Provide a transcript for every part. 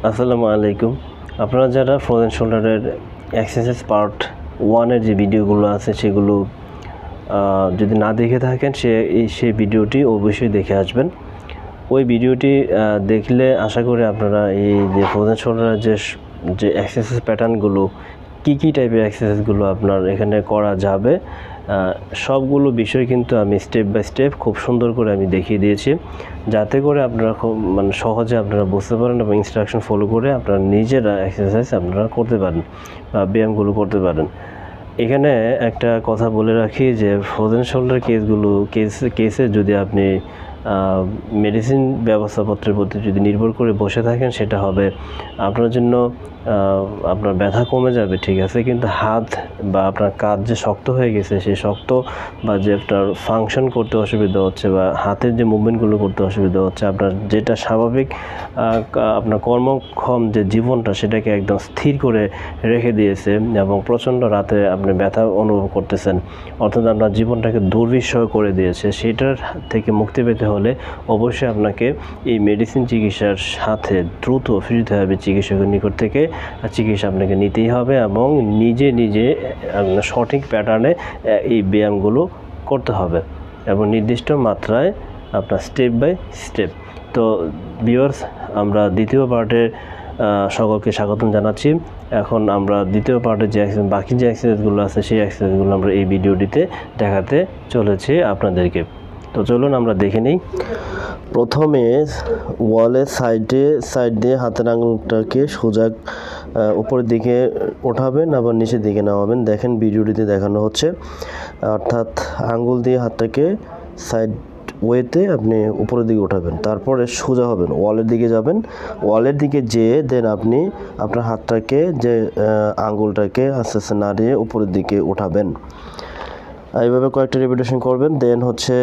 আসসালামু আলাইকুম। আপনারা যারা ফ্রোজেন শোল্ডারের এক্সারসাইজ পার্ট 1 এর যে ভিডিওগুলো আছে সেগুলো যদি না দেখে থাকেন সেই ভিডিওটি অবশ্যই দেখে আসবেন। ওই ভিডিওটি দেখলে আশা করি আপনারা এই যে ফ্রোজেন শোল্ডারের যে এক্সারসাইজ প্যাটার্নগুলো কী টাইপের এক্সারসাইজগুলো আপনার এখানে করা যাবে সবগুলো বিষয় কিন্তু আমি স্টেপ বাই স্টেপ খুব সুন্দর করে আমি দেখিয়ে দিয়েছি, যাতে করে আপনারা খুব সহজে আপনারা বুঝতে পারেন এবং ইনস্ট্রাকশন ফলো করে আপনারা নিজেরা এক্সারসাইজ আপনারা করতে পারেন বা ব্যায়ামগুলো করতে পারেন। এখানে একটা কথা বলে রাখি যে ফ্রোজেন শোল্ডার কেসে যদি আপনি মেডিসিন ব্যবস্থাপত্রের প্রতি যদি নির্ভর করে বসে থাকেন, সেটা হবে আপনার জন্য আপনার ব্যথা কমে যাবে, ঠিক আছে, কিন্তু হাত বা আপনার কাঁধ যে শক্ত হয়ে গেছে সেই শক্ত বা যে আপনার ফাংশন করতে অসুবিধা হচ্ছে বা হাতের যে মুভমেন্টগুলো করতে অসুবিধা হচ্ছে, আপনার যেটা স্বাভাবিক আপনার কর্মক্ষম যে জীবনটা সেটাকে একদম স্থির করে রেখে দিয়েছে এবং প্রচণ্ড রাতে আপনি ব্যথা অনুভব করতেছেন, অর্থাৎ আপনার জীবনটাকে দুর্বিষহ করে দিয়েছে, সেটার থেকে মুক্তি পেতে হলে অবশ্যই আপনাকে এই মেডিসিন চিকিৎসার সাথে দ্রুত ফিজিওথেরাপি চিকিৎসকের নিকট থেকে চিকিৎসা আপনাকে নিতেই হবে এবং নিজে সঠিক প্যাটার্নে এই ব্যায়ামগুলো করতে হবে এবং নির্দিষ্ট মাত্রায় আপনার স্টেপ বাই স্টেপ। তো ভিউয়ার্স, আমরা দ্বিতীয় পার্টের সকলকে স্বাগতম জানাচ্ছি। এখন আমরা দ্বিতীয় পার্টের যে বাকি যে এক্সারসাইজগুলো আছে সেই এক্সারসাইজগুলো আমরা এই ভিডিওটিতে দেখাতে চলেছি আপনাদেরকে। তো চলুন আমরা দেখে নিই। প্রথমে ওয়ালের সাইড দিয়ে হাতের আঙুলটাকে সোজা উপরের দিকে ওঠাবেন, আবার নিচের দিকে নামাবেন। দেখেন ভিডিওটিতে দেখানো হচ্ছে, অর্থাৎ আঙুল দিয়ে হাতটাকে সাইড ওয়েতে আপনি উপরের দিকে উঠাবেন, তারপরে সোজা হবেন, ওয়ালের দিকে যাবেন, ওয়ালের দিকে যেয়ে দেন আপনি আপনার হাতটাকে যে আঙুলটাকে আস্তে আস্তে নাড়িয়ে উপরের দিকে উঠাবেন। এইভাবে কয়েকটা রিপিটেশন করবেন। দেন হচ্ছে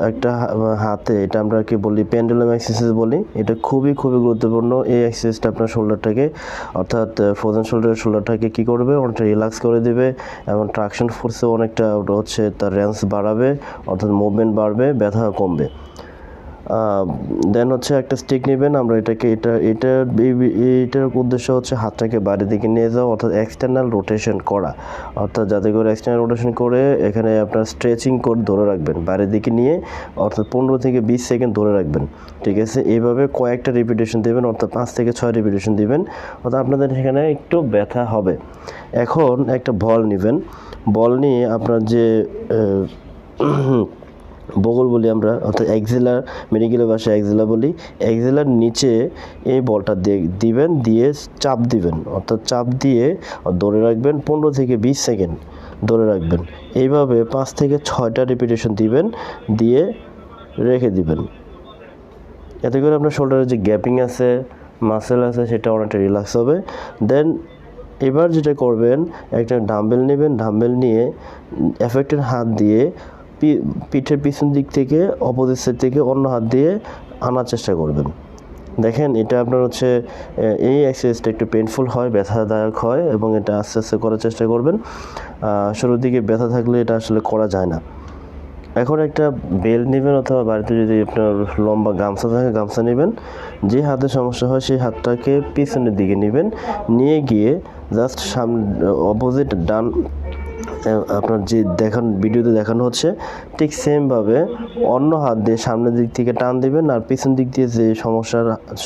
একটা হাতে, এটা আমরা কি বলি পেন্ডুলাম এক্সারসাইজ বলি, এটা খুবই গুরুত্বপূর্ণ। এই এক্সারসাইজটা আপনার শোল্ডারটাকে, অর্থাৎ ফ্রোজেন শোল্ডারটাকে কী করবে, অনেকটা রিল্যাক্স করে দেবে এবং ট্রাকশন ফোর্সে অনেকটা হচ্ছে তার রেঞ্জ বাড়াবে, অর্থাৎ মুভমেন্ট বাড়বে, ব্যথা কমবে। দেন হচ্ছে একটা স্টিক নেবেন, আমরা এটার উদ্দেশ্য হচ্ছে হাতটাকে বাইরের দিকে নিয়ে যাওয়া, অর্থাৎ এক্সটার্নাল রোটেশন করা, অর্থাৎ যাতে করে এক্সটার্নাল রোটেশন করে এখানে আপনার স্ট্রেচিং করে ধরে রাখবেন বাইরের দিকে নিয়ে, অর্থাৎ 15 থেকে 20 সেকেন্ড ধরে রাখবেন, ঠিক আছে। এইভাবে কয়েকটা রিপিটেশন দেবেন, অর্থাৎ 5 থেকে 6 রিপিটেশন দিবেন, অর্থাৎ আপনাদের সেখানে একটু ব্যথা হবে। এখন একটা বল নেবেন, বল নিয়ে আপনার যে বগল বলি আমরা, অর্থাৎ এক্সিলার, মেডিকেলের ভাষায় এক্সিলা বলি, এক্সিলার নিচে এই বলটা দিবেন, দিয়ে চাপ দিবেন, অর্থাৎ চাপ দিয়ে ধরে রাখবেন 15 থেকে 20 সেকেন্ড ধরে রাখবেন। এইভাবে 5 থেকে 6টা রিপিটেশন দিবেন, দিয়ে রেখে দিবেন। এতে করে আপনার শোল্ডারের যে গ্যাপিং আছে, মাসেল আছে, সেটা অনেকটা রিল্যাক্স হবে। দেন এবার যেটা করবেন, একটা ডাম্বেল নেবেন, ডাম্বেল নিয়ে এফেক্টেড হাত দিয়ে পিঠের পিছন দিক থেকে অপোজিট সাইড থেকে অন্য হাত দিয়ে আনার চেষ্টা করবেন। দেখেন এটা আপনার হচ্ছে এই এক্সারসাইজটা একটু পেইনফুল হয়, ব্যথাদায়ক হয় এবং এটা আস্তে আস্তে করার চেষ্টা করবেন। শুরুর দিকে ব্যথা থাকলে এটা আসলে করা যায় না। এখন একটা বেল্ট নেবেন, অথবা বাড়িতে যদি আপনার লম্বা গামছা থাকে গামছা নেবেন, যে হাতে সমস্যা হয় সেই হাতটাকে পিছনের দিকে নেবেন, নিয়ে গিয়ে জাস্ট সামনে অপোজিট ডান আপনার যে ভিডিওতে দেখানো হচ্ছে ঠিক সেমভাবে অন্য হাত দিয়ে সামনের দিক থেকে টান দিবেন, আর পিছন দিক দিয়ে যে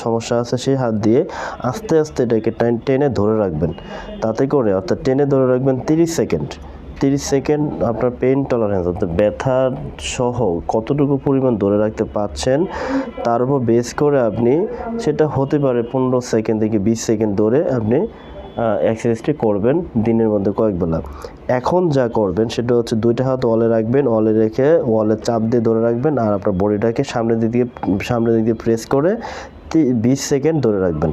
সমস্যা আছে সেই হাত দিয়ে আস্তে আস্তে এটাকে টেনে ধরে রাখবেন। তাতে করে, অর্থাৎ টেনে ধরে রাখবেন 30 সেকেন্ড আপনার পেইন টলারেন্স, অর্থাৎ ব্যথার সহ কতটুকু পরিমাণ ধরে রাখতে পারছেন তার উপর বেস করে আপনি, সেটা হতে পারে 15 সেকেন্ড থেকে 20 সেকেন্ড ধরে আপনি এক্সারসাইজটি করবেন দিনের মধ্যে কয়েকবেলা। এখন যা করবেন সেটা হচ্ছে দুইটা হাত ওয়ালে রাখবেন, ওয়ালে রেখে ওয়ালে চাপ দিয়ে ধরে রাখবেন, আর আপনার বডিটাকে সামনের দিক দিয়ে প্রেস করে 20 সেকেন্ড ধরে রাখবেন।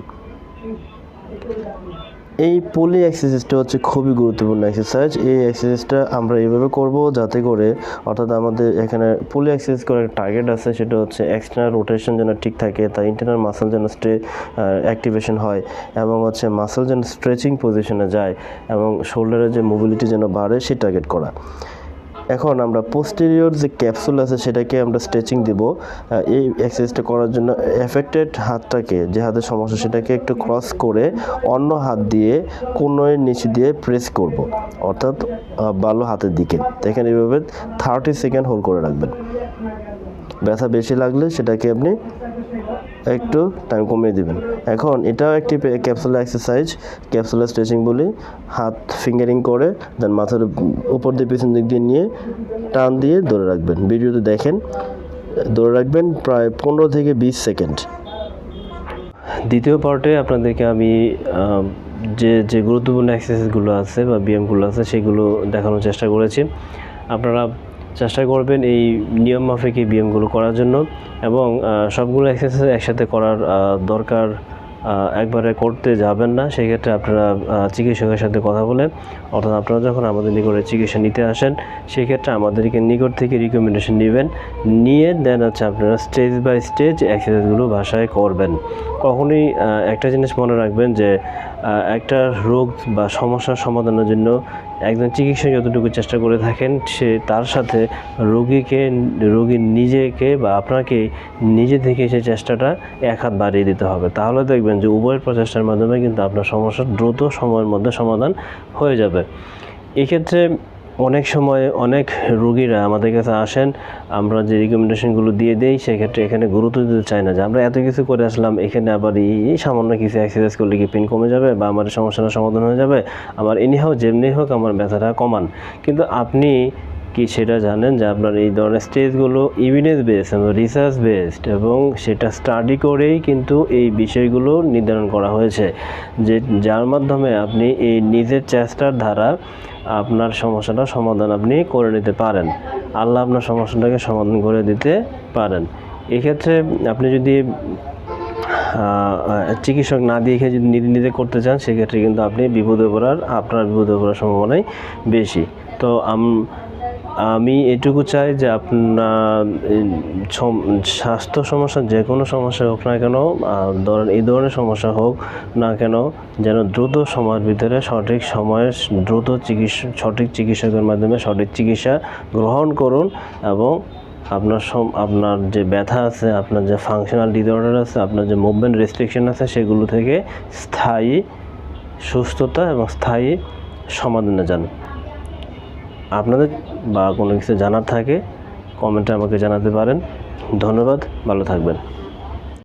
এই পুলি এক্সারসাইজটা হচ্ছে খুবই গুরুত্বপূর্ণ এক্সারসাইজ। এই এক্সারসাইজটা আমরা এইভাবে করব যাতে করে, অর্থাৎ আমাদের এখানে পুলি এক্সারসাইজ করার টার্গেট আছে, সেটা হচ্ছে এক্সটার্নাল রোটেশন যেন ঠিক থাকে, তার ইন্টারনাল মাসেল যেন অ্যাক্টিভেশন হয় এবং হচ্ছে মাসেল যেন স্ট্রেচিং পজিশনে যায় এবং শোল্ডারের যে মোবিলিটি যেন বাড়ে, সেই টার্গেট করা। এখন আমরা পোস্টেরিয়র যে ক্যাপসুল আছে সেটাকে আমরা স্ট্রেচিং দিব। এই এক্সারসাইজটা করার জন্য এফেক্টেড হাতটাকে, যে হাতের সমস্যা সেটাকে একটু ক্রস করে অন্য হাত দিয়ে কোনোর নিচে দিয়ে প্রেস করব, অর্থাৎ বালো হাতের দিকে। দেখেন এইভাবে 30 সেকেন্ড হোল্ড করে রাখবেন। ব্যথা বেশি লাগলে সেটাকে আপনি একটু টাইম কমিয়ে দিবেন। এখন এটাও একটি ক্যাপসুলার এক্সারসাইজ, ক্যাপসুলার স্ট্রেচিং বলি। হাত ফিঙ্গারিং করে দেন মাথার উপর দিয়ে পিছন দিক দিয়ে নিয়ে টান দিয়ে ধরে রাখবেন। ভিডিওতে দেখেন, ধরে রাখবেন প্রায় 15 থেকে 20 সেকেন্ড। দ্বিতীয় পার্টে আপনাদেরকে আমি যে গুরুত্বপূর্ণ এক্সারসাইজগুলো আছে বা ব্যায়ামগুলো আছে সেগুলো দেখানোর চেষ্টা করেছি। আপনারা চেষ্টা করবেন এই নিয়ম মাফিক এই ব্যায়ামগুলো করার জন্য, এবং সবগুলো এক্সারসাইজ একসাথে করার দরকার একবারে করতে যাবেন না। সেক্ষেত্রে আপনারা চিকিৎসকের সাথে কথা বলে, অর্থাৎ আপনারা যখন আমাদের নিকটে চিকিৎসা নিতে আসেন সেক্ষেত্রে আমাদেরকে নিকট থেকে রিকমেন্ডেশন নেবেন, নিয়ে দেন হচ্ছে আপনারা স্টেজ বাই স্টেজ এক্সারসাইজগুলো বাসায় করবেন। কখনোই একটা জিনিস মনে রাখবেন যে একটা রোগ বা সমস্যার সমাধানের জন্য একজন চিকিৎসক যতটুকু চেষ্টা করে থাকেন, সে তার সাথে রোগীর নিজেকে বা আপনাকে নিজে থেকে সেই চেষ্টাটা এক হাত বাড়িয়ে দিতে হবে। তাহলে দেখবেন যে উভয়ের প্রচেষ্টার মাধ্যমে কিন্তু আপনার সমস্যা দ্রুত সময়ের মধ্যে সমাধান হয়ে যাবে। এক্ষেত্রে অনেক সময় অনেক রোগীরা আমাদের কাছে আসেন, আমরা যে রিকমেন্ডেশনগুলো দিয়ে দেই সেক্ষেত্রে এখানে গুরুত্ব দিতে চায় না যে আমরা এত কিছু করে আসলাম, এখানে আবার এই সামান্য কিছু এক্সারসাইজ করলে কি পেন কমে যাবে বা আমার সমস্যাটা সমাধান হয়ে যাবে, আমার এনিহাও যেমনি হোক আমার ব্যথাটা কমান। কিন্তু আপনি কি সেটা জানেন যে আপনার এই ধরনের স্টেজগুলো এভিডেন্স বেসড এবং রিসার্চ বেসড, এবং সেটা স্টাডি করেই কিন্তু এই বিষয়গুলো নির্ধারণ করা হয়েছে, যে যার মাধ্যমে আপনি এই নিজের চেষ্টার দ্বারা আপনার সমস্যাটা সমাধান আপনি করে নিতে পারেন। আল্লাহ আপনার সমস্যাটাকে সমাধান করে দিতে পারেন। এক্ষেত্রে আপনি যদি চিকিৎসক না দিয়ে যদি নিজে করতে চান সেক্ষেত্রে কিন্তু আপনি আপনার বিপদে পড়ার সম্ভাবনাই বেশি। তো আমি এটুকু চাই যে আপনার স্বাস্থ্য সমস্যা যে কোনো সমস্যা হোক না কেন, এই ধরনের সমস্যা হোক না কেন, যেন দ্রুত সময়ের ভিতরে সঠিক সময়ে সঠিক চিকিৎসকের মাধ্যমে সঠিক চিকিৎসা গ্রহণ করুন, এবং আপনার যে ব্যথা আছে, আপনার যে ফাংশনাল ডিসঅর্ডার আছে, আপনার যে মুভমেন্ট রেস্ট্রিকশন আছে, সেগুলো থেকে স্থায়ী সুস্থতা এবং স্থায়ী সমাধানে যান। আপনাদের বা কোনো কিছু জানার থাকে কমেন্টে আমাকে জানাতে পারেন। ধন্যবাদ, ভালো থাকবেন।